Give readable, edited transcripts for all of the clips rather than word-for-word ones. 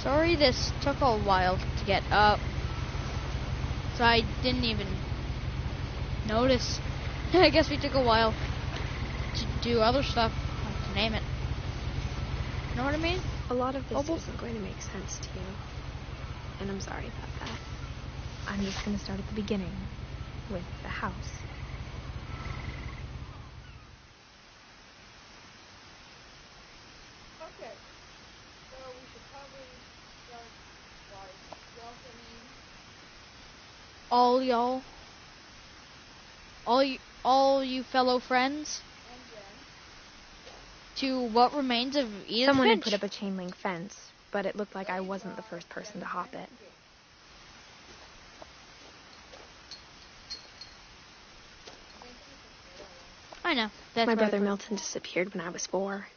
Sorry this took a while to get up. So I didn't even notice. I guess we took a while to do other stuff, to name it. Know what I mean? A lot of this isn't going to make sense to you. And I'm sorry about that. I'm just going to start at the beginning, with the house. Okay. So we should probably start by welcoming all you fellow friends to what remains of Edith Someone Finch. had put up a chain link fence, but it looked like I wasn't the first person to hop it. I know. My brother Milton disappeared when I was 4.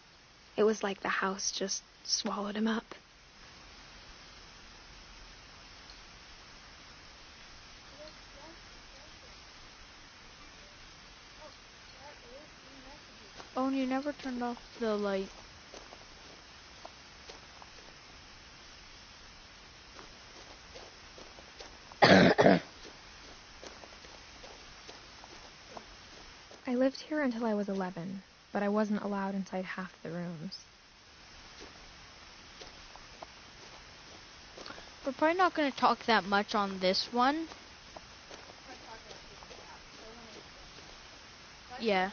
It was like the house just swallowed him up. Oh, and you never turned off the light. I lived here until I was 11, but I wasn't allowed inside half the rooms. We're probably not going to talk that much on this one. Yeah.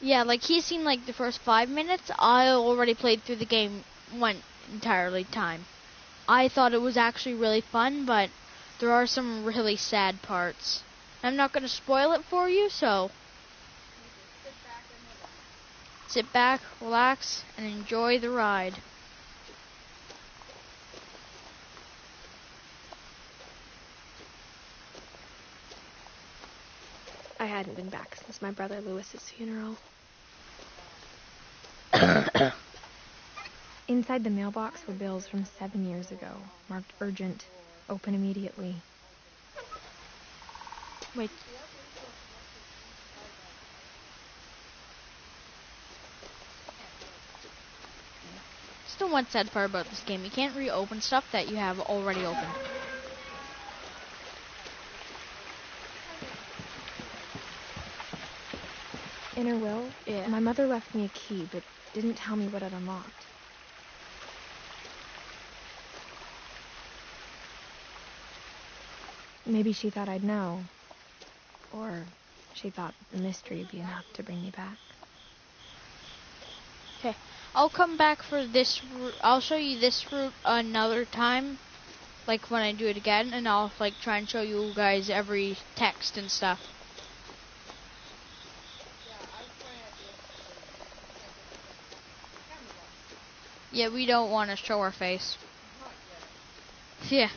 Yeah, like he's seen like the first 5 minutes. I already played through the game one entirely time. I thought it was actually really fun, but there are some really sad parts. I'm not going to spoil it for you, so sit back, relax, and enjoy the ride. I hadn't been back since my brother Lewis's funeral. Inside the mailbox were bills from 7 years ago, marked urgent, open immediately. Wait. Still one sad part about this game. You can't reopen stuff that you have already opened. In her will, Yeah. My mother left me a key, but didn't tell me what it unlocked. Maybe she thought I'd know. Or she thought the mystery would be enough to bring me back. Okay. I'll come back for this route. I'll show you this route another time. Like when I do it again. And I'll like try and show you guys every text and stuff. Yeah, we don't want to show our face. Yeah.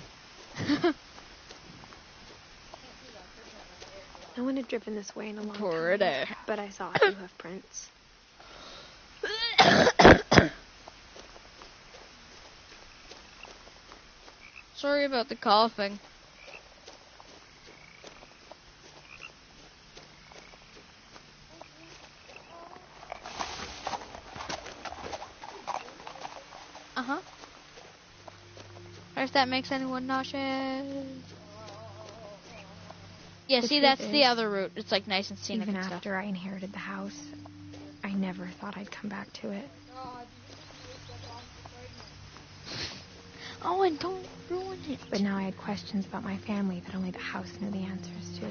No one had driven this way in a long Pretty. time, but I saw a few hoof prints. Sorry about the coughing. Uh-huh. If that makes anyone nauseous. Yeah, see, that's the other route. It's like nice and scenic Even and stuff. after I inherited the house, I never thought I'd come back to it. Oh, and don't ruin it. But now I had questions about my family that only the house knew the answers to.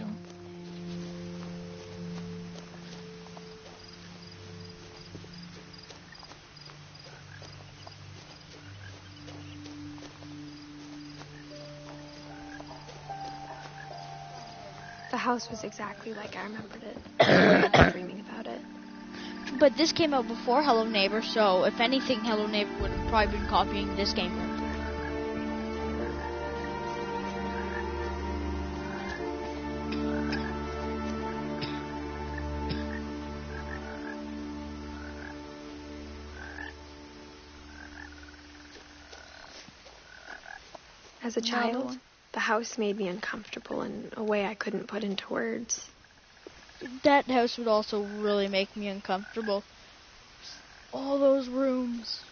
The house was exactly like I remembered it. I was dreaming about it. But this came out before Hello Neighbor, so if anything, Hello Neighbor would have probably been copying this game. As a child, the house made me uncomfortable in a way I couldn't put into words. That house would also really make me uncomfortable. All those rooms.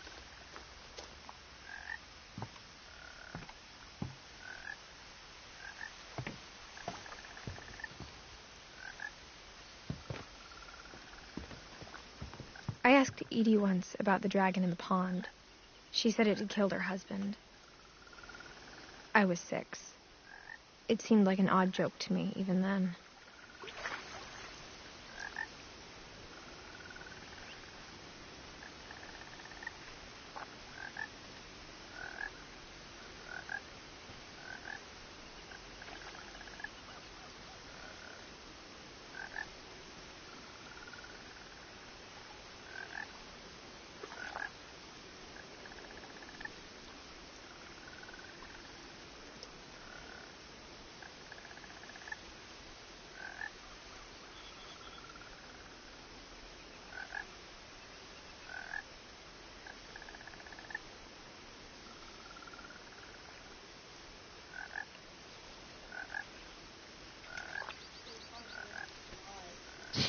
I asked Edie once about the dragon in the pond. She said it had killed her husband. I was 6. It seemed like an odd joke to me, even then.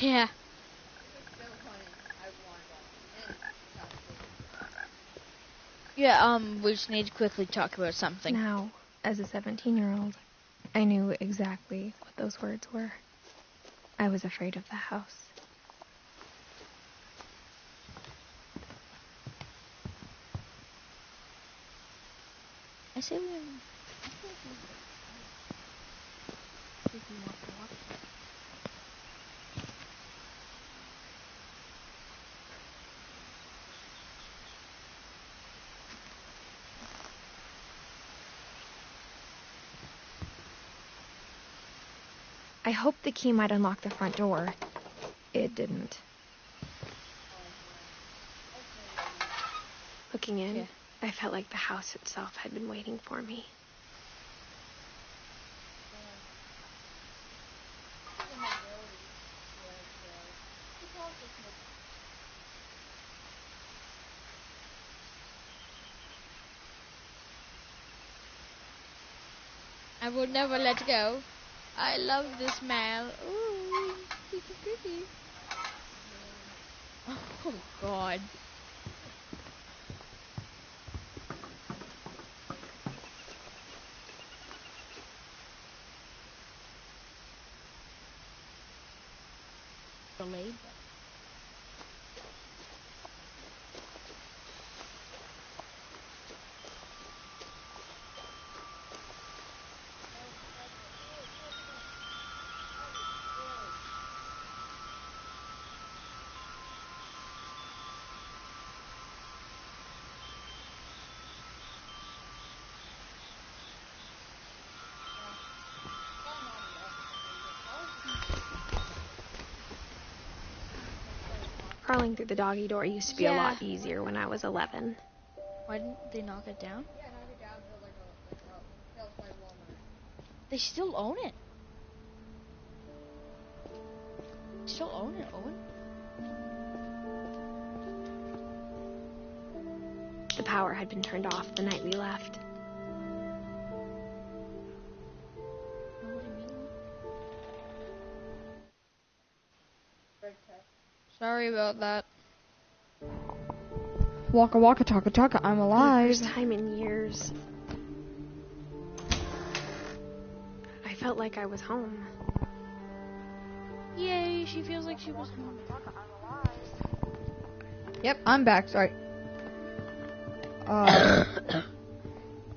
Yeah. Yeah, we just need to quickly talk about something. Now, as a 17-year-old, I knew exactly what those words were. I was afraid of the house. I say we I hoped the key might unlock the front door. It didn't. Looking in, I felt like the house itself had been waiting for me. I will never let go. I love this smell. Ooh, it's so pretty. Oh God. Delayed. Crawling through the doggy door used to be a lot easier when I was 11. Why didn't they knock it down? They still own it. Still own it, Owen? The power had been turned off the night we left. Sorry about that. Waka waka taka taka, I'm For alive. the first time in years, I felt like I was home. Yay, she feels like she was home. Yep, I'm back, sorry.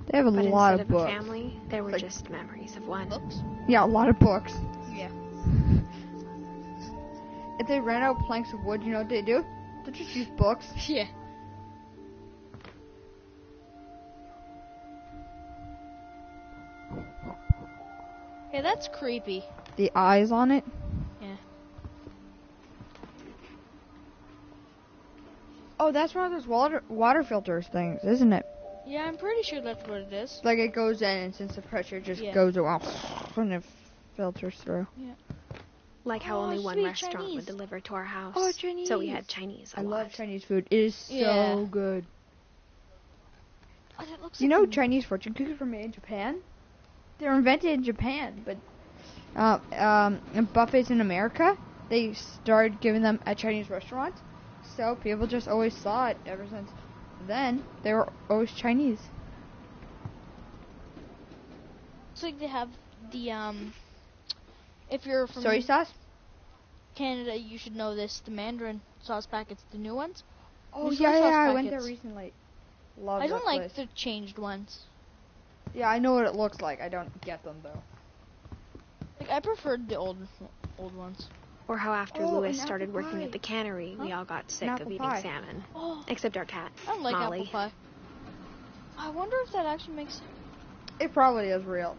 They have a But lot instead of of a books. family, there were just memories of one. Books? Yeah, a lot of books. Yeah. If they ran out of planks of wood, you know what they do? They just use books. Yeah. Hey, that's creepy. The eyes on it. Yeah. Oh, that's one of those water filters things, isn't it? Yeah, I'm pretty sure that's what it is. Like it goes in, and since the pressure just Yeah. goes around, and it filters through. Yeah. Like how Oh, only one sweet restaurant Chinese. would deliver to our house. Oh, Chinese. So we had Chinese a I lot. love Chinese food. It is so Yeah. good. Oh, that looks You like know, a- Chinese fortune cookies were made in Japan. They were invented in Japan, but in buffets in America, they started giving them at Chinese restaurants. So people just always saw it ever since then. They were always Chinese. looks like they have the if you're from Soy sauce? Canada, you should know this. The Mandarin sauce packets, the new ones. Oh New soy yeah, sauce I went there packets. recently. Love I that don't like place. the changed ones. Yeah, I know what it looks like. I don't get them though. Like I preferred the old ones. Or how after Oh, Lewis an started apple working pie. at the cannery, we Huh? all got sick apple of eating pie. salmon. Oh, Except our cat, I don't like Molly. apple pie. I wonder if that actually makes It probably is real.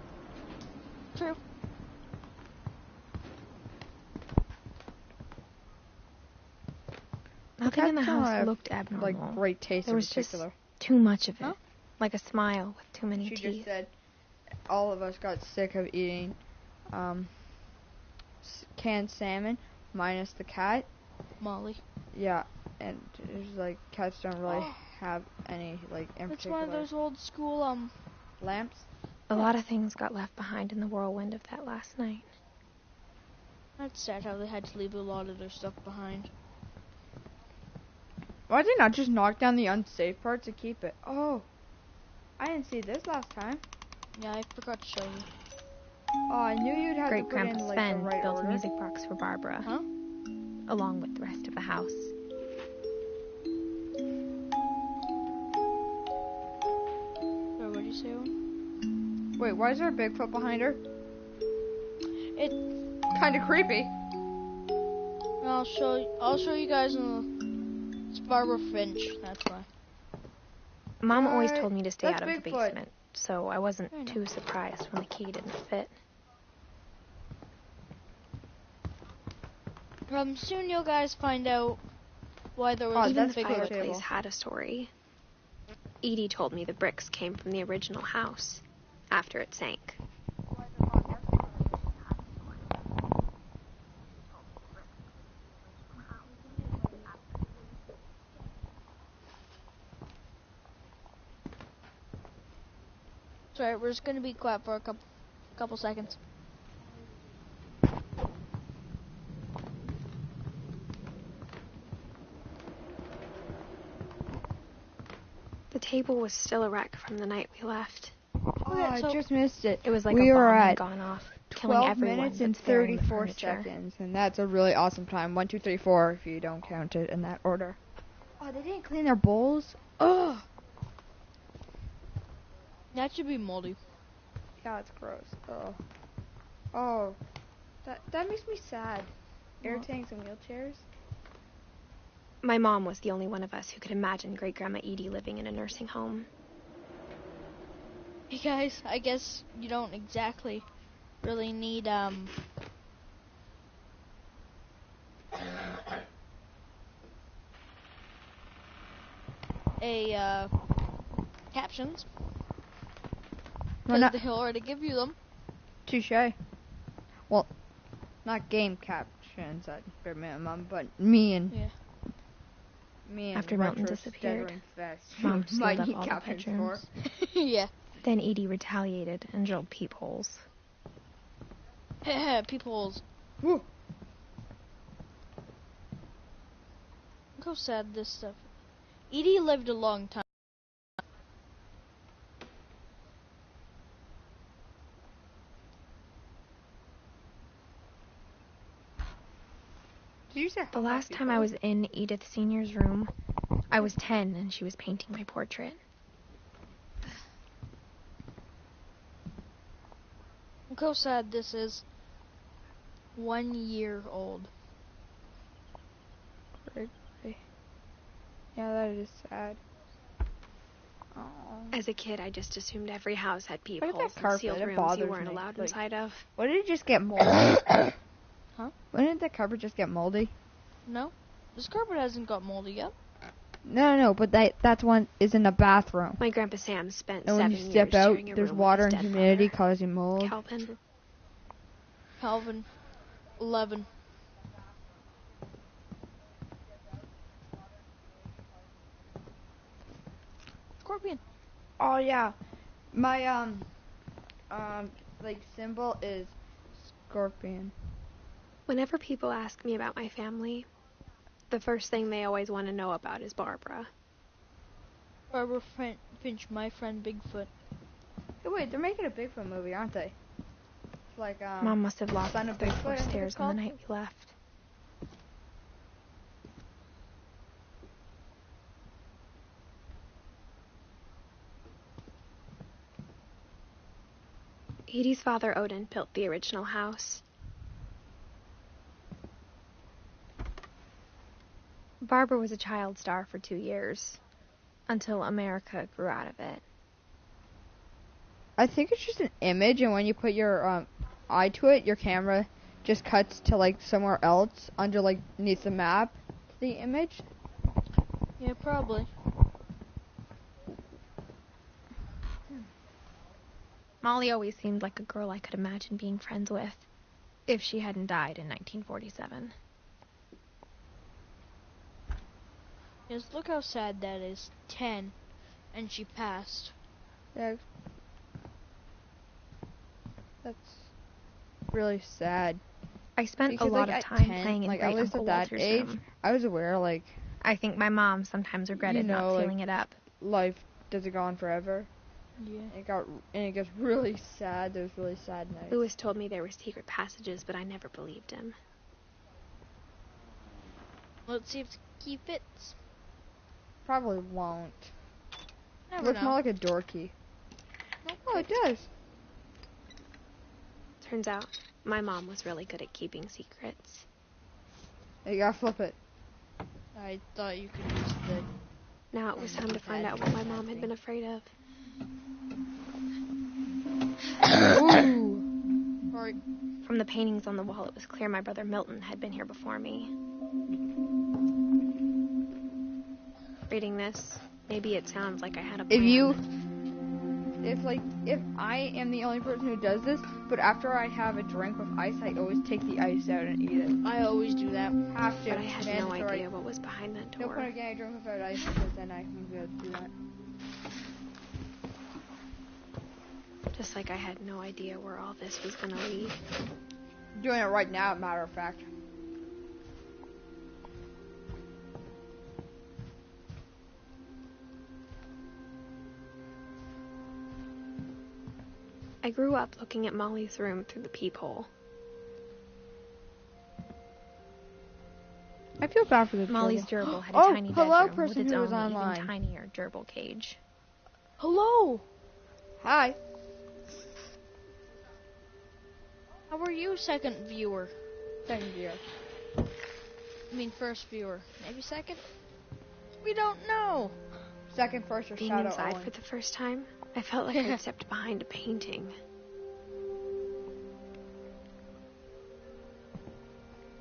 true. Nothing in the cats don't house have, looked abnormal. Like great taste There in was just particular. too much of it. Huh? Like a smile with too many She teeth. just said all of us got sick of eating canned salmon, minus the cat. Molly. Yeah, and it's like cats don't really have any like in It's particular one of those old school lamps. A lot of things got left behind in the whirlwind of that last night. That's sad how they had to leave a lot of their stuff behind. Why did they not just knock down the unsafe parts to keep it? Oh, I didn't see this last time. Yeah, I forgot to show you. Oh, I knew you'd have Great to put in Grandpa like Sven the right built order. a music box for Barbara, Huh? along with the rest of the house. Sorry, what did you say? Owen? Wait, why is there a Bigfoot behind her? It. Kind of creepy. I'll show you guys in the. It's Barbara Finch. That's why. Mom always Right, told me to stay that's out of the Bigfoot. basement, so I wasn't I know. too surprised when the key didn't fit. Soon you'll guys find out why there Oh, was Even that's the Bigfoot fireplace table. had a story. Edie told me the bricks came from the original house, after it sank. Sorry, we're just gonna be quiet for a couple seconds. The table was still a wreck from the night we left. Oh, Okay, I so- just missed it. It was like we a were bomb had at gone off, killing 12 everyone minutes but and sparing the 34 furniture. seconds, and that's a really awesome time. 1, 2, 3, 4, if you don't count it in that order. Oh, they didn't clean their bowls? Ugh! That should be moldy. Yeah, it's gross. Oh. Oh. That makes me sad. Air What? tanks and wheelchairs? My mom was the only one of us who could imagine Great Grandma Edie living in a nursing home. Hey guys, I guess you don't exactly really need captions. No, Because not they'll already give you them. touche. Well, not game captions at bare minimum, but me and After Milton Retro disappeared, Steadring Fest Mom might sealed up need all the captions for. bedrooms. Yeah. Then Edie retaliated and drilled peepholes. People's. Woo. Look how sad this stuff. Edie lived a long time. Did you say The last time I was in Edith Sr.'s room, I was 10 and she was painting my portrait. Look how sad this is. 1 year old. Yeah, that is sad. Oh. As a kid, I just assumed every house had Look at peepholes that and carpet, sealed it rooms bothers you weren't me. allowed Like- inside of. What did it just get moldy? Huh? Wouldn't the carpet just get moldy? No? This carpet hasn't got moldy yet. No, but that's one is in the bathroom. My Grandpa Sam spent And when 7 you years step out, sharing a there's room water with and his dead humidity brother, causing mold. Calvin. Calvin. 11. Scorpion. Oh yeah, my like symbol is scorpion. Whenever people ask me about my family, the first thing they always want to know about is Barbara. Barbara Finch, my friend Bigfoot. Hey, wait, they're making a Bigfoot movie, aren't they? It's like Mom must have locked Son the of third Bigfoot, floor I think stairs it's on the called. night we left. Edie's father, Odin, built the original house. Barbara was a child star for 2 years, until America grew out of it. I think it's just an image, and when you put your eye to it, your camera just cuts to like somewhere else under like beneath the map, the image. Yeah, probably. Molly always seemed like a girl I could imagine being friends with, if she hadn't died in 1947. Yes, look how sad that is. 10, and she passed. Yeah. That's really sad. I spent Because, a lot like, of at time 10, playing in like, Great at least Uncle at that Walter's age, room. I was aware, like, I think my mom sometimes regretted not like, sealing it up. life doesn't go on forever. Yeah. It gets really sad. There's really sad nights. Lewis told me there were secret passages, but I never believed him. Let's see if the key fits. Probably won't. Never Looks know. more like a door key. Oh, it does. Turns out, my mom was really good at keeping secrets. You gotta flip it. I thought you could use the... Now it was time to find out what my mom had been afraid of. Ooh. Or, From the paintings on the wall, it was clear my brother Milton had been here before me. Reading this, maybe it sounds like I had a plan. If I am the only person who does this, but after I have a drink with ice, I always take the ice out and eat it. I always do that. Have to. But I had no Mandatory. idea what was behind that No point door. in getting a drink without ice because then I won't be able to do that. Just like I had no idea where all this was gonna lead. I'm doing it right now, matter of fact. I grew up looking at Molly's room through the peephole. I feel bad for the Molly's gerbil. gerbil had a Oh, tiny hello, bedroom with person its who own was online. even tinier gerbil cage. Hello! Hi. How are you, second viewer? Second viewer. I mean, first viewer. Maybe second? We don't know. Second, first, or Being Shadow inside Owen. for the first time, I felt like I'd stepped behind a painting.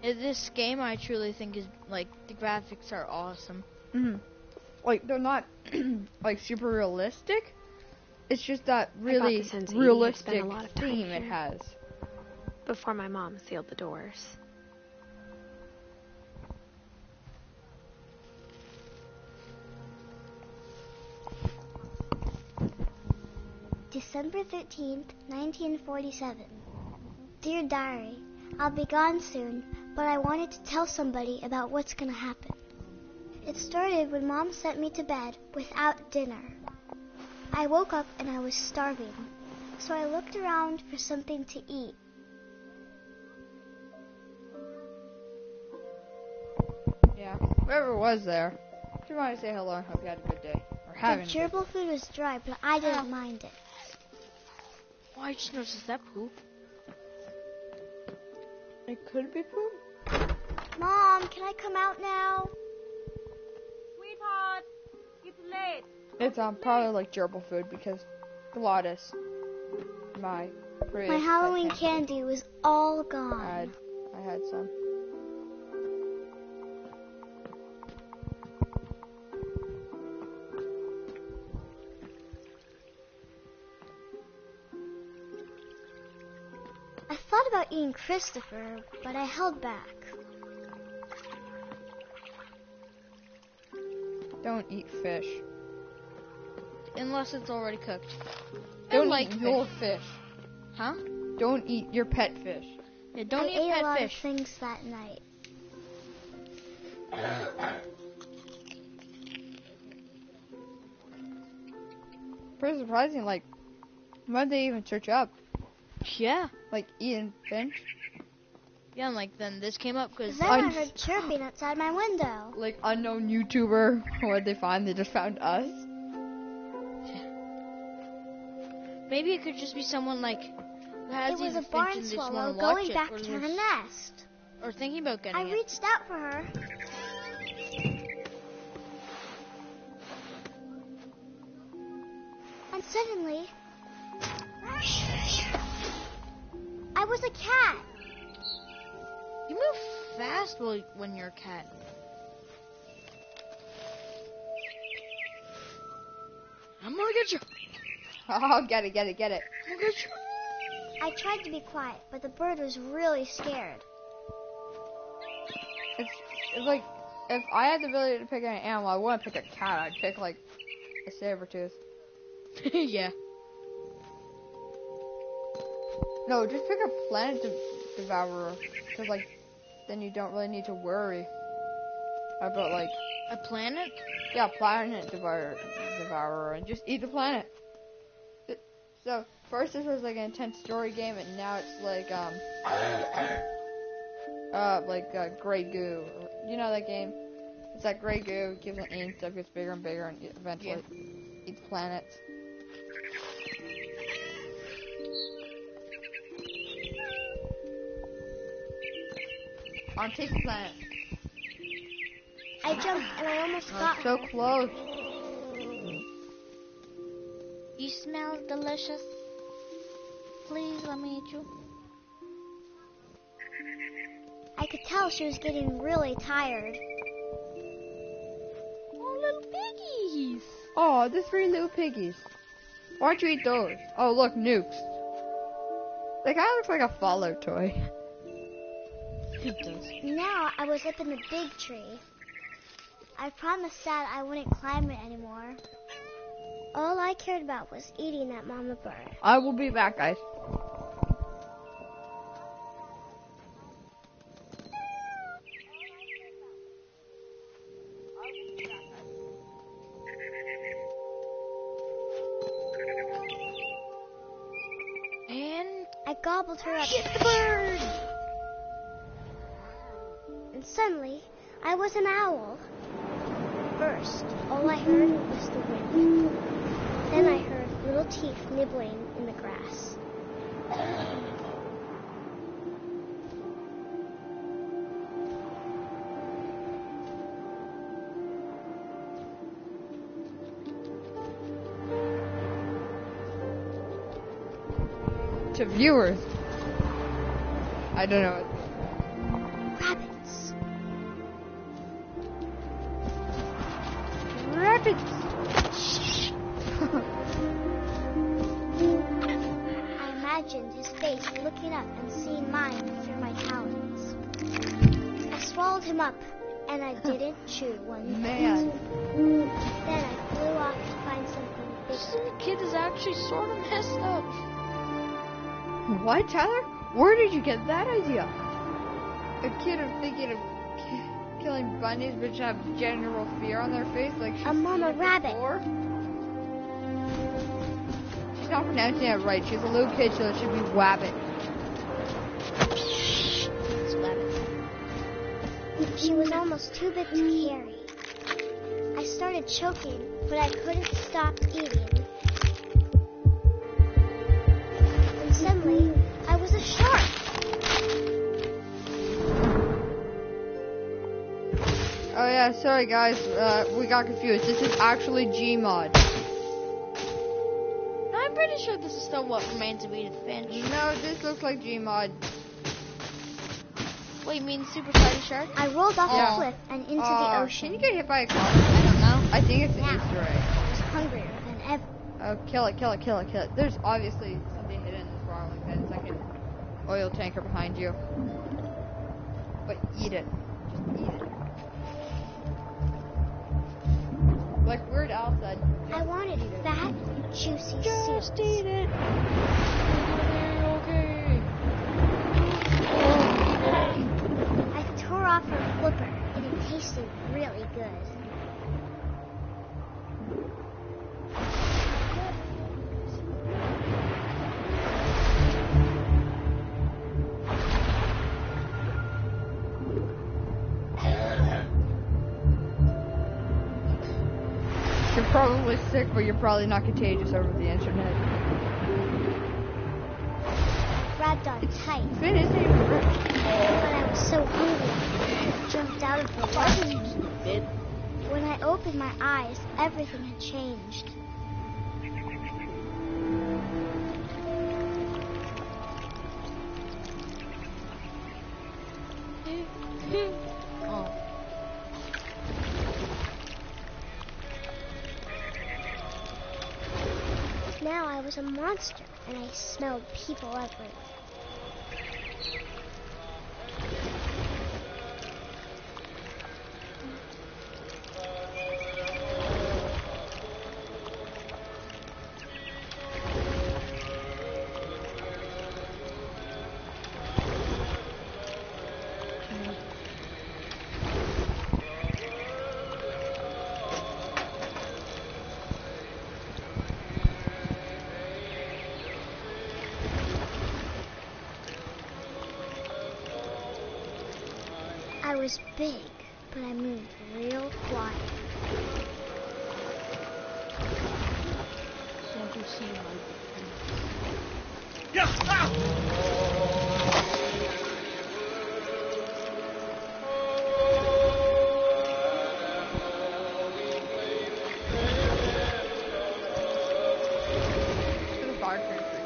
In this game, I truly think is, like, the graphics are awesome. Mm-hmm. Like, they're not, like, super realistic. It's just that really this since Edie had realistic spent a lot of time theme it here. has. Before my mom sealed the doors. December 13th, 1947. Dear Diary, I'll be gone soon, but I wanted to tell somebody about what's gonna happen. It started when Mom sent me to bed without dinner. I woke up and I was starving, so I looked around for something to eat. Yeah, whoever was there. Just wanted to say hello and hope you had a good day. Or having The a good gerbil food was dry, but I didn't mind it. Oh, I just noticed that poop. day. It could be poop. Mom, can I come out now? Sweetheart, it's late. It's probably like gerbil food because Gladys, my previous My Halloween pet candy was all gone. I had some. I thought about eating Christopher, but I held back. Don't eat fish. Unless it's already cooked. Don't like eat your fish. Huh? Don't eat your pet fish. Yeah, don't I eat ate a pet lot fish. of things that night. Pretty surprising, like, why'd they even search up? Yeah. Like, Ian Finch? Yeah, and like then this came up because Then I heard chirping outside my window. Like, unknown YouTuber. What'd they find? They just found us? maybe it could just be someone like has It was these a barn Finch and they just swallow wanna watch going it, back or to her there's- nest. Or thinking about getting I it. reached out for her. And suddenly, I was a cat. You move fast when you're a cat. I'm gonna get you. Oh, get it. I'm gonna get you. I tried to be quiet, but the bird was really scared. It's like, if I had the ability to pick an animal, I wouldn't pick a cat. I'd pick like a saber-tooth. Yeah. No, just pick a planet devourer, because like, then you don't really need to worry about like, A planet? yeah, planet devourer, and just eat the planet. So first this was like an intense story game, and now it's like gray goo. You know that game? It's that gray goo gives an aim, stuff gets bigger and bigger, and eventually eats planets. On take the planet. I jumped and I almost got So her. close. You smell delicious. Please let me eat you. I could tell she was getting really tired. Oh, little piggies. Oh, the 3 little piggies. Why don't you eat those? Oh, look, nukes. That guy looks like a Fallout toy. It does. Now I was up in the big tree. I promised Dad I wouldn't climb it anymore. All I cared about was eating that mama bird. I will be back, guys. And I gobbled her up. get the bird. And suddenly, I was an owl. First, all I heard was the wind. Then I heard little teeth nibbling in the grass. To viewers. I don't know. Rabbits. Rabbits! I imagined his face looking up and seeing mine through my talons. I swallowed him up, and I didn't chew one Man. bit. Then I flew off to find something This bigger. kid is actually sort of messed up. What, Tyler? Where did you get that idea? A kid of thinking of killing bunnies which have general fear on their face, like she's A mama seen it rabbit. before? She's not pronouncing it right. She's a little kid, so it should be wabbit. She was almost too big to carry. I started choking, but I couldn't stop eating. And suddenly, I was a shark. Oh yeah, sorry guys, we got confused. This is actually Gmod. I'm pretty sure this is still what remains of Edith Finch. No, this looks like Gmod. Wait, you mean Super Tiny Shark? I rolled off Yeah. the cliff and into the Can ocean. you get hit by a car? I don't know. I think it's an Yeah. Easter egg. I was hungrier than ever. Oh, kill it. There's obviously something hidden in this barrel like that. It's like an oil tanker behind you. But eat it. Just eat it. Like Weird Al said. I wanted fat, juicy Just seals. eat it. Okay. I tore off her flipper, and it tasted really good. You're probably sick, but you're probably not contagious over the internet. grabbed on tight. Finn isn't even rich. But I was so hungry, I jumped out of the water. When I opened my eyes, everything had changed. Oh. Now I was a monster, and I smelled people everywhere. I was big, but I moved real quiet. Want to see my To the bar transfer.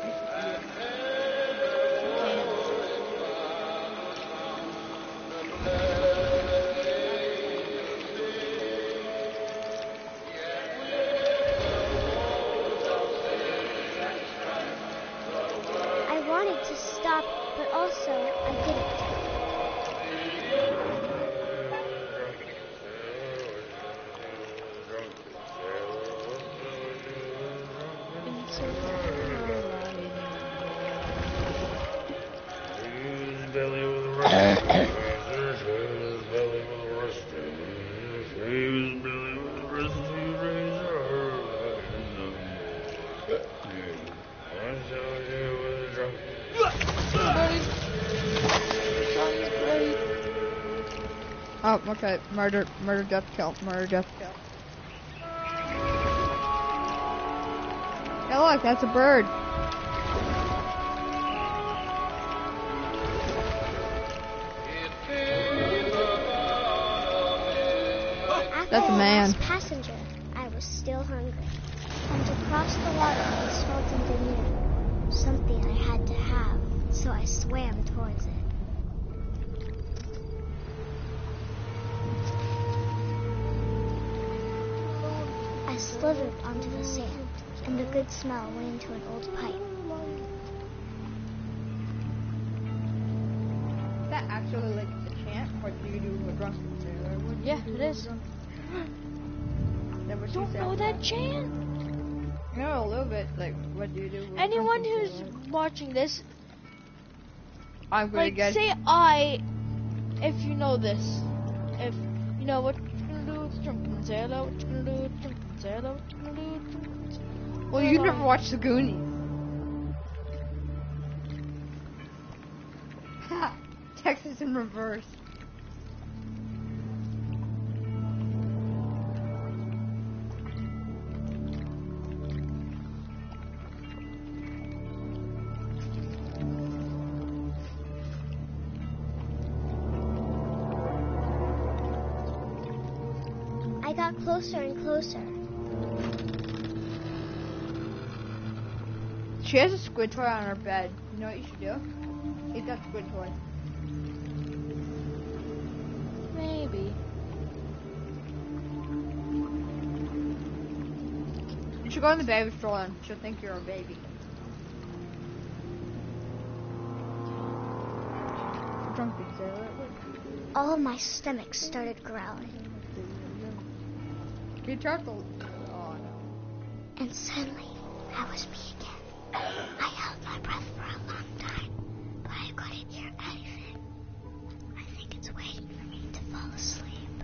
I wanted to stop, but also I didn't. Oh, okay. Murder, death, kill. Murder, death, kill. Hey, look, that's a bird. That's a man. After I lost passenger, I was still hungry. And to cross the water was something new. Something I had to have, so I swam towards it. I slithered onto the sand, and the good smell went into an old pipe. Is that actually like a chant? What do you do with drunken sailor? Yeah, it is. That what she Don't said? know that chant. No, a little bit. Like, what do you do with Anyone drunken who's sailor? watching this, I'm gonna like, get. say I, if you know this. If you know what you're gonna do with drunken sailor, what you're gonna do with drunken sailor, what you're gonna do with drunken sailor. Well, you never watched The Goonies. Ha! Texas in reverse. I got closer and closer. She has a squid toy on her bed. You know what you should do? Eat that squid toy. Maybe. You should go in the baby stroller and she'll think you're a baby. Drunken sailor. All my stomach started growling. Be turtle. Oh no. And suddenly, that was me again. I held my breath for a long time, but I couldn't hear anything. I think it's waiting for me to fall asleep.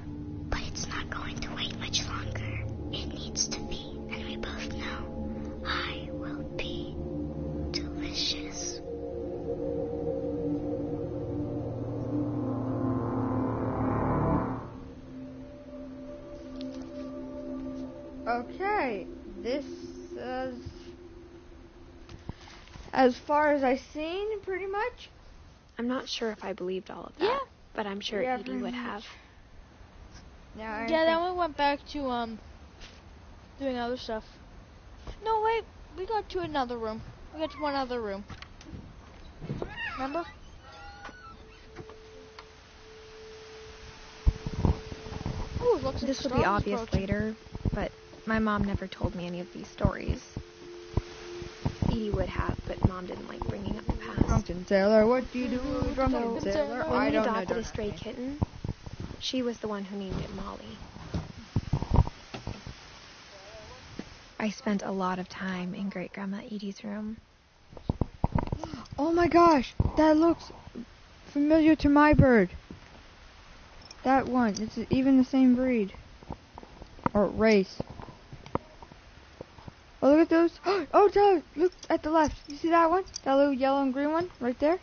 But it's not going to wait much longer. It needs to be, and we both know I will be delicious. Okay, this is as far as I've seen, pretty much. I'm not sure if I believed all of that, Yeah. but I'm sure Yeah, Edie pretty would much. have. Yeah, Yeah, then we went back to doing other stuff. No, wait, we got to another room. We got to one other room. Remember? Ooh, it looks like This the will be storm is obvious approaching. later, but my mom never told me any of these stories. Edie would have, but Mom didn't like bringing up the past. Drunken sailor, what do you do? Drunken Drunken sailor. sailor. When I we don't know. adopted Don't a stray ask me. kitten, she was the one who named it Molly. I spent a lot of time in Great Grandma Edie's room. Oh my gosh, that looks familiar to my bird. That one, it's even the same breed. Or race. Oh, look at those. Oh, Doug, look at the left. You see that one? That little yellow and green one right there?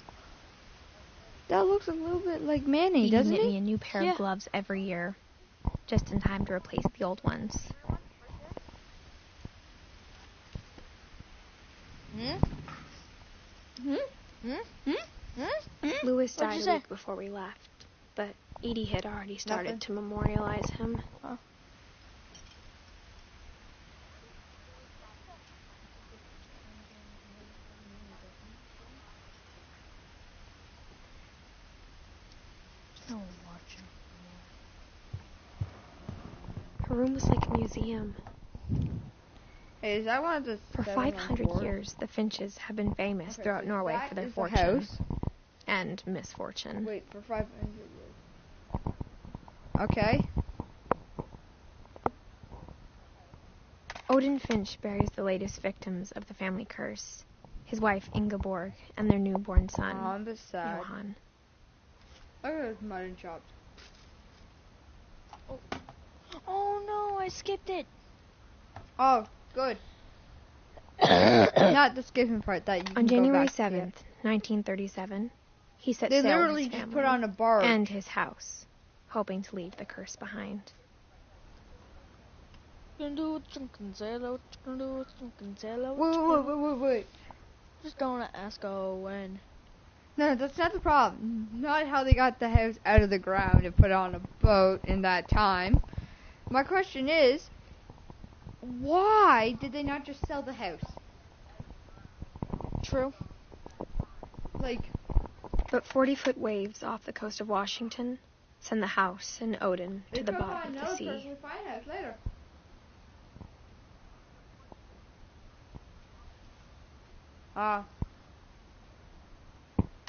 That looks a little bit like Manny, Edie doesn't knit me he? a new pair Yeah. of gloves every year, just in time to replace the old ones. Hmm? Hmm? Hmm? Hmm? Hmm? Louis What'd died you a say? week before we left, but Edie had already started Nothing. to memorialize him. No watching. Her room was like a museum. Hey, is that one of the For 500 years, the Finches have been famous throughout Norway for their fortune House. and misfortune. Wait, for 500 years. Okay. Odin Finch buries the latest victims of the family curse, his wife Ingeborg and their newborn son, I'm just sad. Johan. Look at those mutton chops. Oh no, I skipped it. Oh, good. Not the skipping part that you can On go January back to 7th, 1937, he set They sail with literally his just family put on a barge. and his house, hoping to leave the curse behind. Gonna do it, drunken sailor. Gonna do it, drunken sailor. Wait. Just don't ask when. No, that's not the problem. Not how they got the house out of the ground and put it on a boat in that time. My question is, why did they not just sell the house? True. Like, But 40-foot waves off the coast of Washington send the house and Odin they to the could bottom find of the another sea. perfectly fine house later.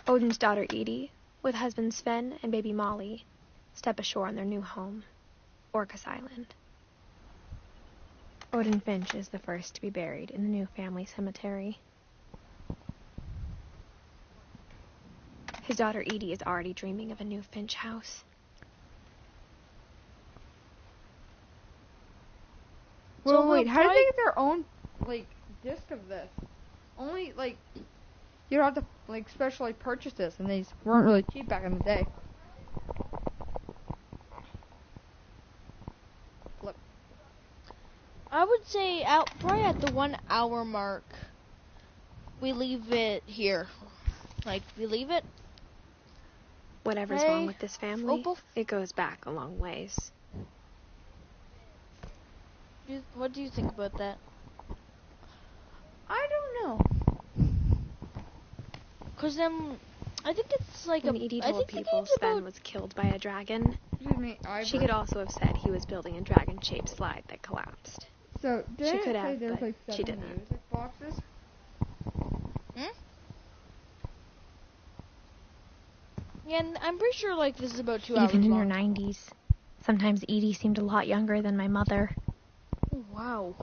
Odin's daughter Edie, with husband Sven and baby Molly, step ashore on their new home, Orcas Island. Odin Finch is the first to be buried in the new family cemetery. His daughter Edie is already dreaming of a new Finch house. Wait, how did try- they get their own, like, disc of this? Only, like, you have to, like, specially purchase this, and these weren't really cheap back in the day. Look. I would say probably at the 1 hour mark, we leave it here. Like, we leave it. Whatever's Hey, wrong with this family, Opal? it goes back a long ways. What do you think about that? I don't know. Cause then, I think it's like When Edie told people Sven was killed by a dragon, Excuse me, she could also have said he was building a dragon-shaped slide that collapsed. So, did She I could say have, there was but like she 7 didn't. music boxes? Yeah, and I'm pretty sure like this is about 2 hours Even in her long. 90s. Sometimes Edie seemed a lot younger than my mother. Oh, wow.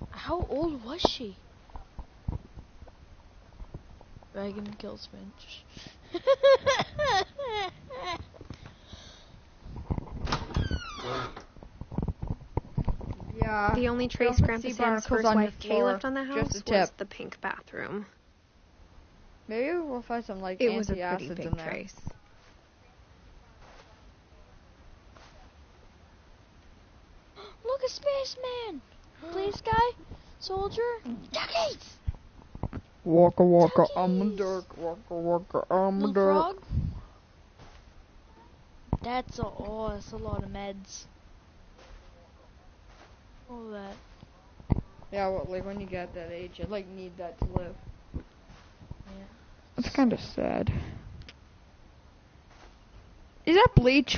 How old was she? Dragon kills Finch. Yeah. The only trace Don't put Grandpa sea Sam's barnacles first on your wife Kay floor. left on the Just house a was tip. the pink bathroom. Maybe we'll find some like It was a pretty antacids big in there. trace. Look, a spaceman! Police guy? Soldier? Duckies! Walker, walker, I'm a dirk. Walker, walker, I'm a Little dirk. frog? That's a lot of meds. All that. Yeah, well, like when you get that age, you like need that to live. Yeah. It's kind of sad. Is that bleach?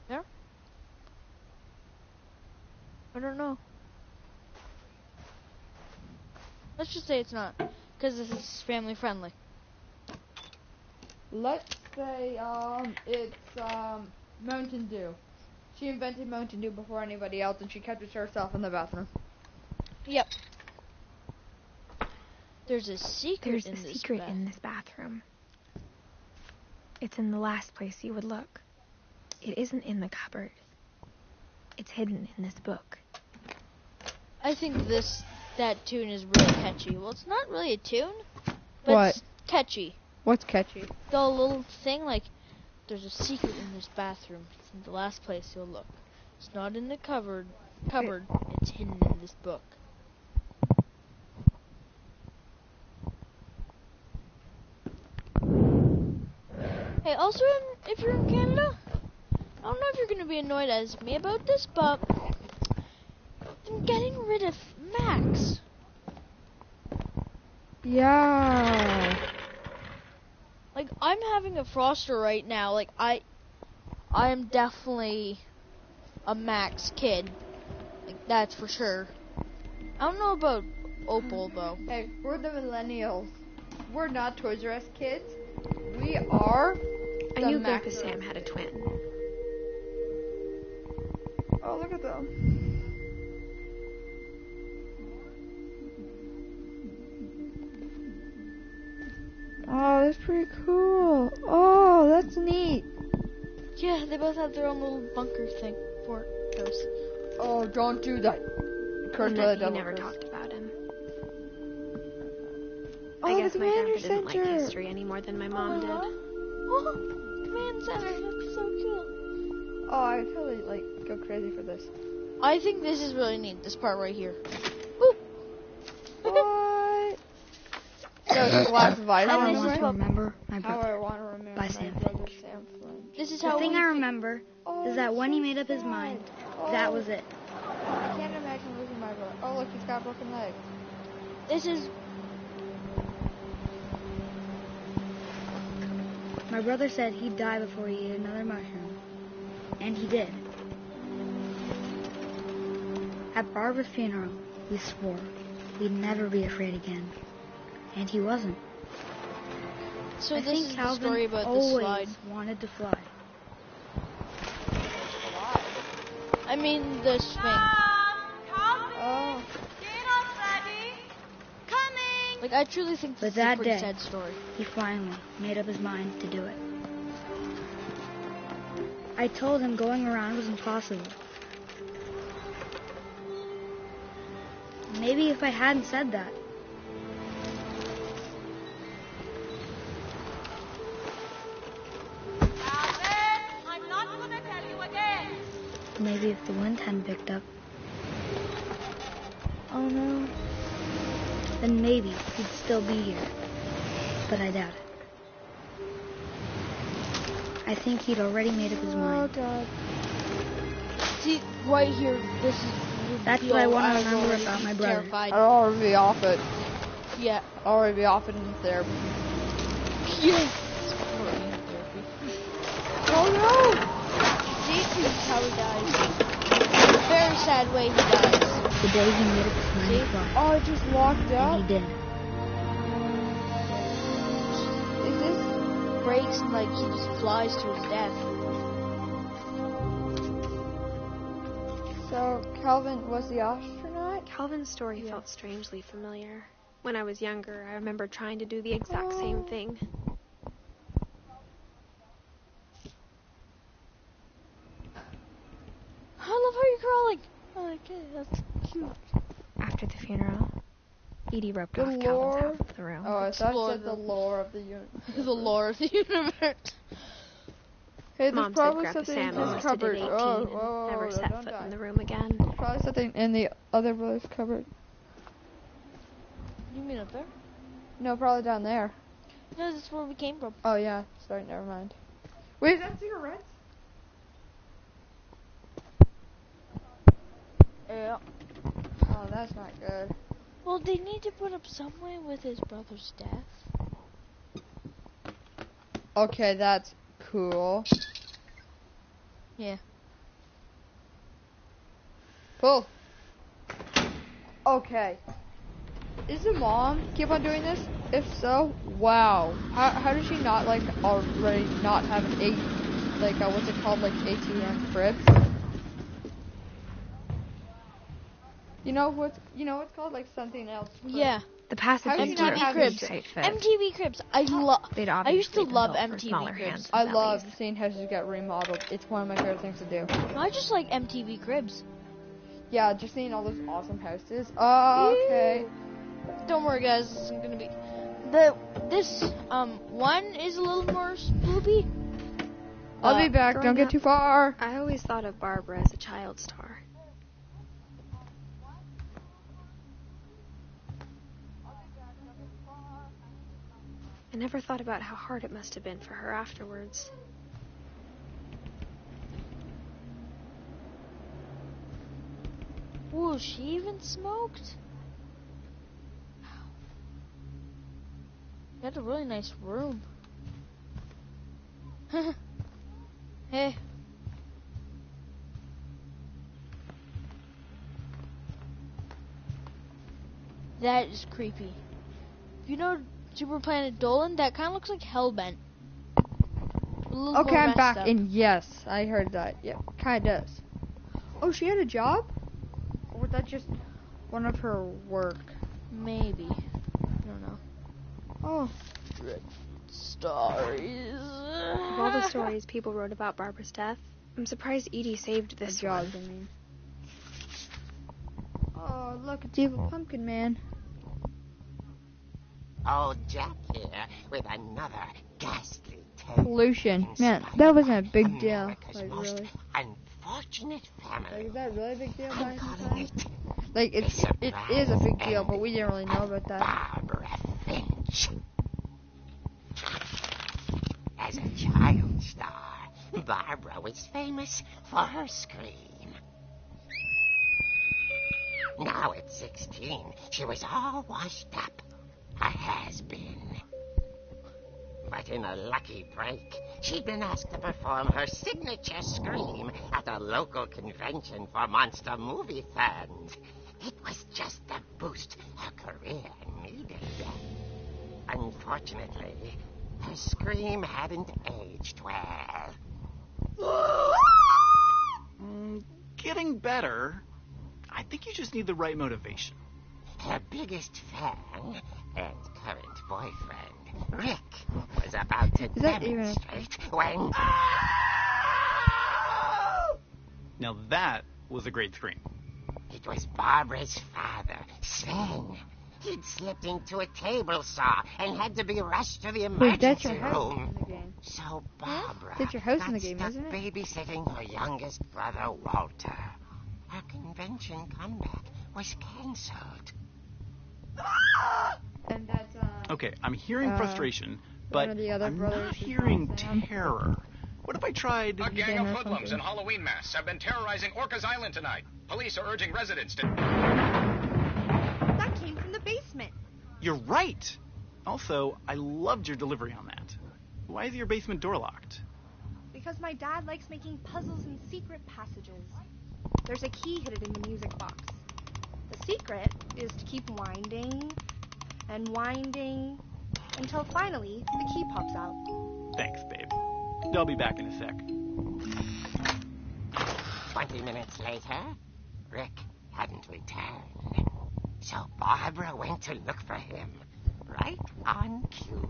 Yeah? I don't know. Let's just say it's not, because this is family friendly. Let's say, it's, Mountain Dew. She invented Mountain Dew before anybody else, and she kept it to herself in the bathroom. Yep. There's a secret There's a in this secret in this bathroom. It's in the last place you would look. It isn't in the cupboard. It's hidden in this book. I think that tune is really catchy. Well, it's not really a tune, but What? it's catchy. What's catchy? The little thing, like, there's a secret in this bathroom. It's in the last place you'll look. It's not in the cupboard. It's hidden in this book. Hey, also, if you're in Canada, I don't know if you're going to be annoyed as me about this, but I'm getting rid of Max. Yeah. Like, I'm having a Froster right now. Like, I'm definitely a Max kid. Like, that's for sure. I don't know about Opal, though. Hey, we're the millennials. We're not Toys R Us kids. We are I the knew Max Grandpa Sam had a twin. Oh, look at them. Oh, that's pretty cool. Oh, that's neat. Yeah, they both have their own little bunker thing for house. Oh, don't do that. Curse No, the you devil never curse. talked about him. Oh, I guess the my grandpa Commander didn't like Center. history any more than my mom did. Oh, Command Center, that's so cool. Oh, I totally like go crazy for this. I think this is really neat, this part right here. Ooh. What? That was a glass of ice. And How I this want is to what- remember my How brother. I want to remember By my Sam brother Finch. Sam Finch. This is The how thing we I remember Oh, is that when he so made up his sad. mind, Oh, that was it. I can't imagine losing my brother. Oh, look, he's got a broken leg. This is My brother said he'd die before he ate another mushroom. And he did. At Barbara's funeral, we swore we'd never be afraid again. And he wasn't. so. I This think is the Calvin story about the always slide. wanted to fly. I mean the swing. Oh, Like I truly think But this is a that pretty day- sad story. He finally made up his mind to do it. I told him going around was impossible. Maybe if I hadn't said that, I'm not gonna tell you again. maybe if the wind hadn't picked up, oh no. then maybe he'd still be here. But I doubt it. I think he'd already made up his Oh mind. God. See, right here, this is. That's what I want to I'd remember already about be my brother. Terrified. I'd already be off it. Yeah. Already be off it in therapy. Yeah. Oh no! See, this is how he dies. Very sad way he dies. The day he made up his mind See? to fly. Oh, it just walked And up. he did. Is this? Breaks and like he just flies to his death. So Calvin was the astronaut? Calvin's story felt strangely familiar. When I was younger, I remember trying to do the exact same thing. I love how you're crawling. Oh, okay, that's cute. After the funeral, Edie roped The off Calvin's lore? half of the room. Oh, I thought Explore it said the them. lore of the universe. The lore of the universe. Hey, there's Mom said probably Grandpa something Sam in his enlisted cupboard. at 18 Oh, and whoa, never set don't foot die. in the room again. Probably something in the other brother's cupboard. You mean up there? No, probably down there. No, that's where we came from. Oh yeah, sorry, never mind. Wait, is that cigarettes? Yeah. Oh, that's not good. Well, they need to put up some way with his brother's death. Okay, that's cool. Yeah. Pull. Okay. Is the mom keep on doing this? If so, wow. How does she not like already not have what's it called, like ATM cribs? You know what's called, like something else. Crib. Yeah. The passages How do you not were have huge these? tight fit. MTV Cribs. I They'd I used to obviously been love built for MTV smaller Cribs. hands I than love bellies. seeing houses get remodeled. It's one of my favorite things to do. I just like MTV Cribs. Yeah, just seeing all those awesome houses. Okay. Don't worry, guys. This isn't gonna be this one is a little more spoopy. I'll be back. Don't growing get up- too far. I always thought of Barbara as a child star. I never thought about how hard it must have been for her afterwards. Ooh, she even smoked. You had a really nice room. Hey. That is creepy. You know Super Planet Dolan? That kind of looks like Hellbent. A little Okay, more I'm messed back, up. and yes, I heard that. Yeah, kind of does. Oh, she had a job? Or was that just one of her work? Maybe. I don't know. Oh, Stories. Of all the stories people wrote about Barbara's death, I'm surprised Edie saved a this job, one. I mean. Oh, look, it's Evil Pumpkin Man. Oh, Jack here with another ghastly tale. Pollution. Man, that wasn't a big deal. America's Like, most really. unfortunate family. Like, is that really a big deal I'm back in calling time? it Like, it is a big deal, but we didn't really know of about that. Barbara Finch. As a child star, Barbara was famous for her scream. Now at 16, she was all washed up. A has-been. But in a lucky break, she'd been asked to perform her signature scream at a local convention for monster movie fans. It was just the boost her career needed. Unfortunately, her scream hadn't aged well. Getting better. I think you just need the right motivation. Her biggest fan and current boyfriend, Rick, was about to Is that even a- demonstrate when... Now that was a great scream. It was Barbara's father, Sven. He'd slipped into a table saw and had to be rushed to the Wait, that's emergency your house room. in the game. So Barbara That's your house in got the game, stuck isn't it? babysitting her youngest brother, Walter. Her convention comeback was cancelled. And that's, Okay, I'm hearing frustration, but of the other I'm brothers not is hearing Sam. terror. What if I tried... A gang dinner of or hoodlums something. in Halloween masks have been terrorizing Orcas Island tonight. Police are urging residents to... That came from the basement. You're right! Also, I loved your delivery on that. Why is your basement door locked? Because my dad likes making puzzles and secret passages. There's a key hidden in the music box. The secret is to keep winding and winding until finally the key pops out. Thanks, babe. I'll be back in a sec. 20 minutes later, Rick hadn't returned. So Barbara went to look for him, right on cue.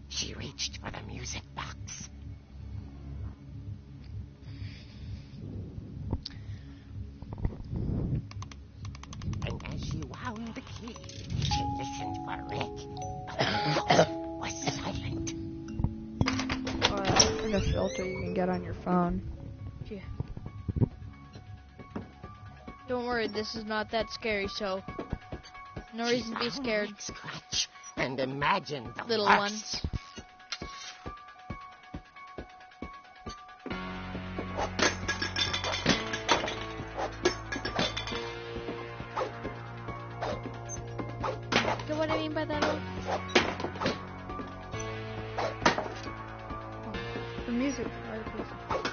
She reached for the music box. And as she wound the key, she listened for Rick, but the note was silent. Or that's like a filter you can get on your phone. Yeah. Don't worry, this is not that scary, so no She reason to be found scared, Rick's crutch and imagine the little worst. ones. Get what I mean by that? The music.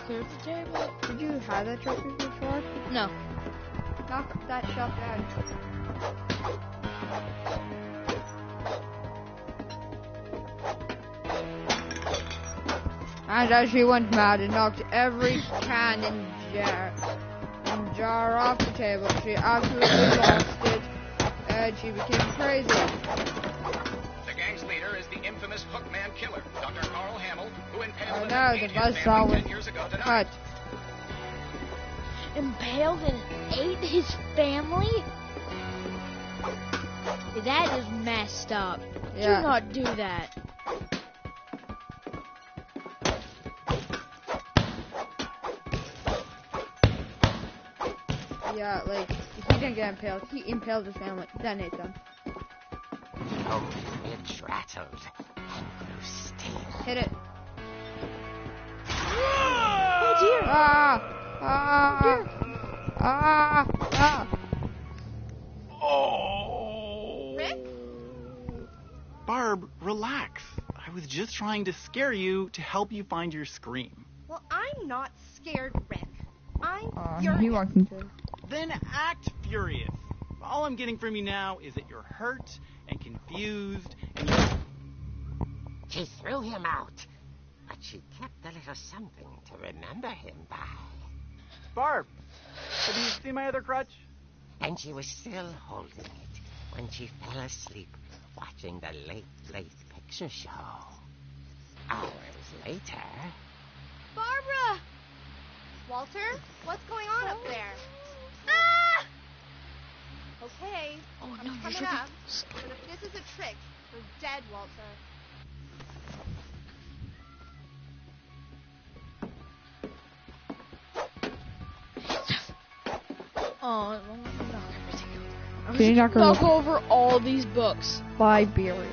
Clear the table. Did you have that trophy before? No. Knock that shelf down. And as she went mad and knocked every can and jar off the table, she absolutely lost it, and she became crazy. The gang's leader is the infamous Hookman killer, Dr. Carl Hamill, who impaled Oh and no, ate the his buzzsaw family was 10 years ago tonight. cut. Impaled and ate his family? That is messed up. Yeah. Do not do that. Yeah, like, he didn't get impaled. He impaled his family, then ate them. Oh, it rattled and grew still. Hit it. Oh dear. Oh. Rick? Barb, relax. I was just trying to scare you to help you find your scream. Well, I'm not scared, Rick. I'm He furious. walked into it. Then act furious. All I'm getting from you now is that you're hurt and confused and She threw him out, but she kept a little something to remember him by. Barb, have you seen my other crutch? And she was still holding it when she fell asleep watching the late picture show. Hours later... Barbara! Walter, what's going on up there? Ah! Okay, Oh I'm no, you're coming so up. But if this is a trick, you're dead, Walter. Oh, no. I was Can you gonna knock her knock over all these books. Liberius.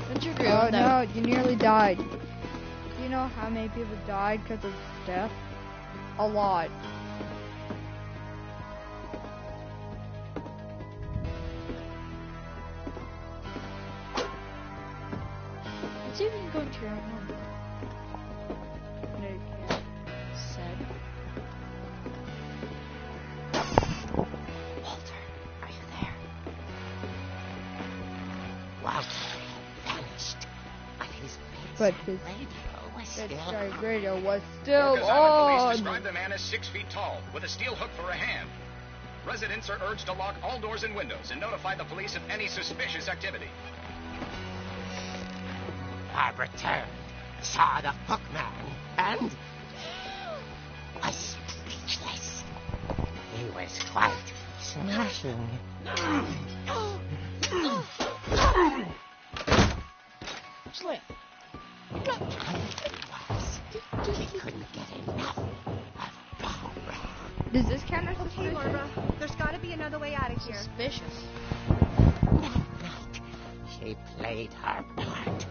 Don't you agree Oh with that? no, you nearly died. Do you know how many people died because of death? A lot. Let's see if we can go into your own room. No, you can't. Said. Walter, are you there? Walter had vanished, but his But bedside his radio was still bedside on. radio was still Orcas Island police on. describe the man as 6 feet tall, with a steel hook for a hand. Residents are urged to lock all doors and windows and notify the police of any suspicious activity. Barbara turned, saw the Hookman, and was speechless. He was quite smashing. Slim. He was. He couldn't get enough of Barbara. Does this count as Okay, suspicious? Barbara, there's gotta be another way out of here. Suspicious. That night, she played her part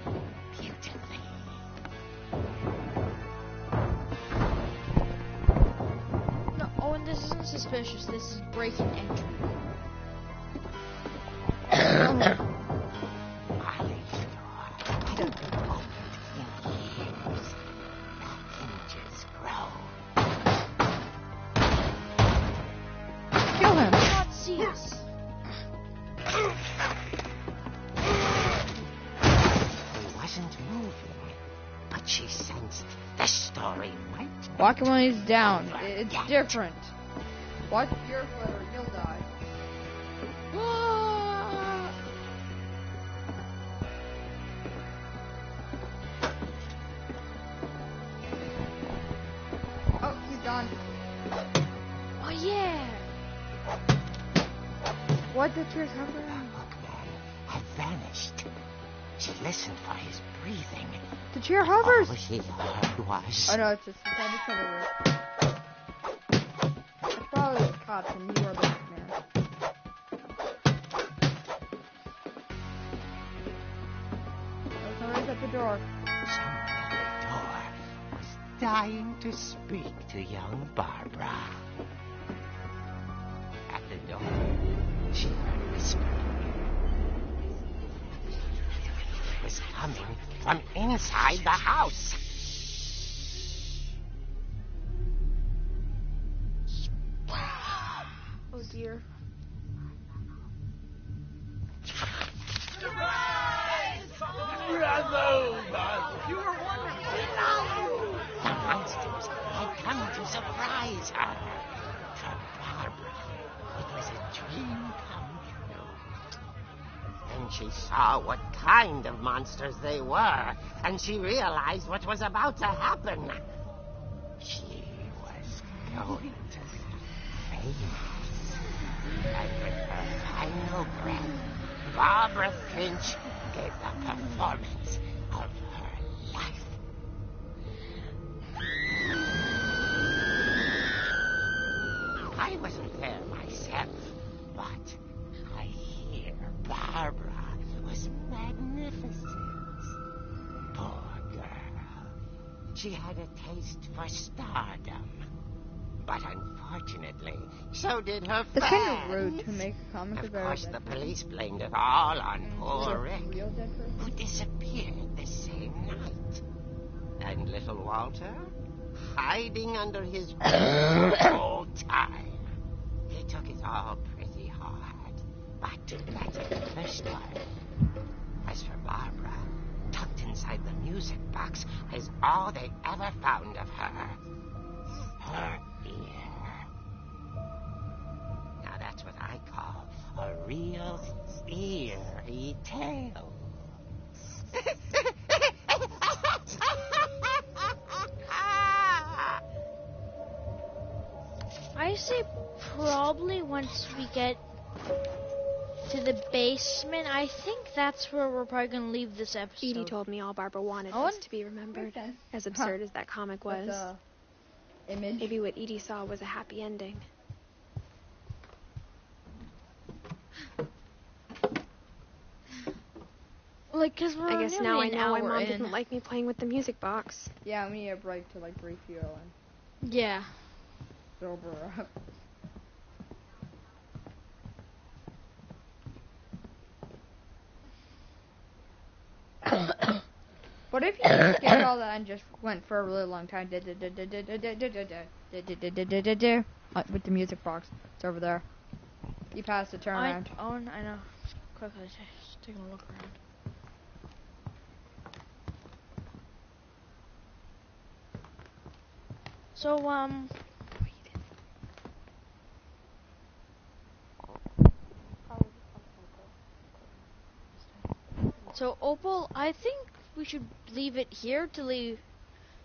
beautifully. No, Owen, this isn't suspicious. This is breaking entry. Molly's door hadn't been opened in years. The hinges grow. Kill him. Not see us. He wasn't moving, but she sensed the story might Walk him when he's down. over It's yet. different. Watch your foot or you'll die. Oh, he's gone. Oh yeah. What did yours happen? The Hookman had vanished, She listened for his breathing. The chair hovers. All she heard was... Oh no, it's just inside the roof. It's probably the cops and you are the man. Somebody's at the door. Someone at the door was dying to speak to young Barbara. At the door, she heard whispering. It was coming from inside the house. Oh dear. The monsters had come to surprise her. For Barbara, it was a dream come true. Then she saw what kind of monsters they were, and she realized what was about to happen. She was going to be famous. And with her final breath, Barbara Finch gave the performance of her life. I wasn't there myself, but I hear Barbara was magnificent. Poor girl. She had a taste for stardom. But unfortunately, so did her It's fans. kind of rude to make a comic Of about course, a the dead police blamed it all on poor Rick, real dead person. who disappeared the same night. And little Walter, hiding under his whole time. He took it all pretty hard, but that's another story. As for Barbara, tucked inside the music box is all they ever found of her. Her ear. Now that's what I call a real eerie tale. I say probably once we get to the basement, I think that's where we're probably going to leave this episode. Edie told me all Barbara wanted Owen? was to be remembered. Makes sense. As absurd as that comic was, Image. maybe what Edie saw was a happy ending. Like, because we're I guess now I nearly an know why hour Mom in. didn't like me playing with the music box. Yeah, we need a break to like refuel and Yeah. sober up. What if you just skipped all that and just went for a really long time? With the music box. It's over there. You passed the turnaround. I know. Quickly, just taking a look around. So, So, Opal, I think we should leave it here to leave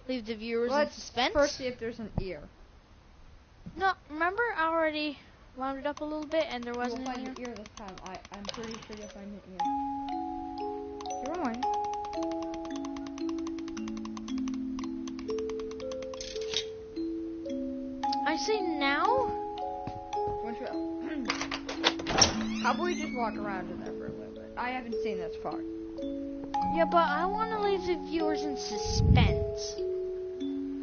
the viewers in Let's suspense. first see if there's an ear. No, remember I already wound it up a little bit and there You'll wasn't find an an ear? ear this time. I'm pretty sure you'll find an ear. You're on. I say now? How about we just walk around in there for a little bit? I haven't seen this far. Yeah, but I want to leave the viewers in suspense.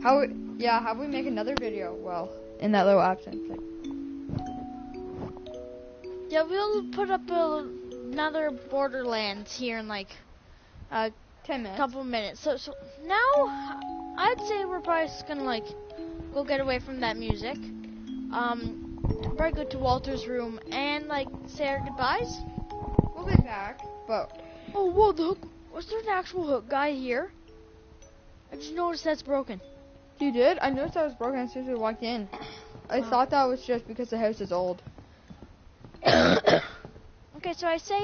How we make another video? Well, in that little absence. Yeah, we'll put up another Borderlands here in like 10 minutes. couple minutes. So now I'd say we're probably just gonna like go get away from that music. Probably go to Walter's room and like say our goodbyes. We'll be back, but Oh, whoa! The hook. Was there an actual hook guy here? I just noticed that's broken. you did? I noticed that was broken as soon as we walked in. I thought that was just because the house is old. Okay, so I say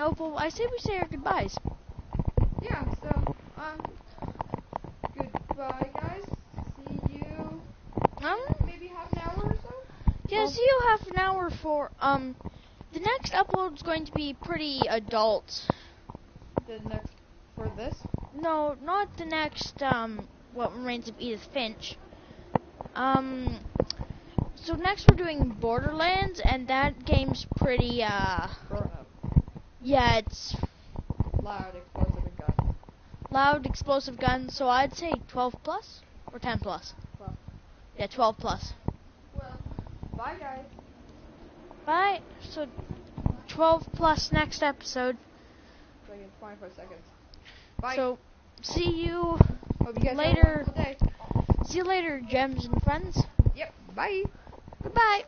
Opal, I say we say our goodbyes. Yeah. So goodbye, guys. See you maybe half an hour or so. Yeah, see you half an hour for The next upload is going to be pretty adult. The next for this? No, not the next, What Remains of Edith Finch. So next we're doing Borderlands, and that game's pretty, Grown up. yeah, it's Loud, explosive, and gun. loud, explosive guns, so I'd say 12 plus, or 10 plus. 12. Yeah, 12 plus. Well, bye guys. Bye. So 12 plus next episode. Like in 24 seconds. Bye. So see you Hope you guys later. have a wonderful day. See you later, gems and friends. Yep. Bye. Goodbye.